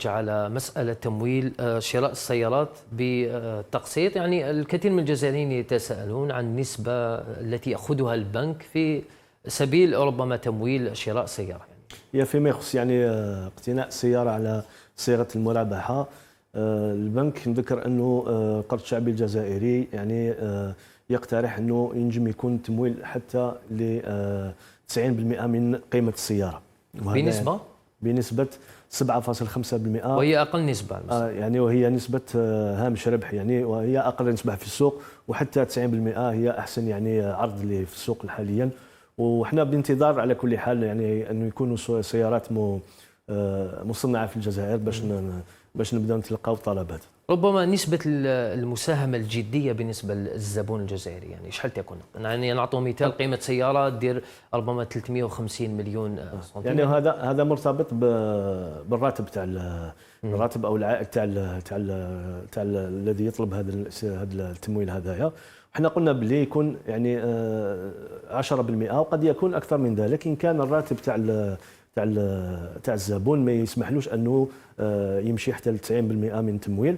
على مسألة تمويل شراء السيارات بالتقسيط. يعني الكثير من الجزائريين يتساءلون عن النسبة التي يأخذها البنك في سبيل ربما تمويل شراء سيارة. هي فيما يخص يعني اقتناء سيارة على صيغة المرابحة، البنك نذكر أنه القرض الشعبي الجزائري يعني يقترح أنه ينجم يكون تمويل حتى ل 90% من قيمة السيارة، بنسبة بنسبة 7.5%، وهي أقل نسبة يعني وهي نسبة هامش ربح، يعني وهي أقل نسبة في السوق، وحتى 90% هي أحسن يعني عرض اللي في السوق حاليا. وحنا بانتظار على كل حال يعني أنه يكونوا سيارات مصنعة في الجزائر باش نبداو نتلقاو الطلبات. ربما نسبة المساهمة الجدية بالنسبة للزبون الجزائري يعني شحال تكون؟ يعني نعطوا مثال، قيمة سيارة دير ربما 350 مليون سنتيم. يعني هذا مرتبط بالراتب تاع الراتب او العائد تاع الذي يطلب هذا التمويل هذايا. احنا قلنا بلي يكون يعني 10% وقد يكون اكثر من ذلك ان كان الراتب تاع الزبون ما يسمحلوش انه يمشي حتى ل 90% من التمويل.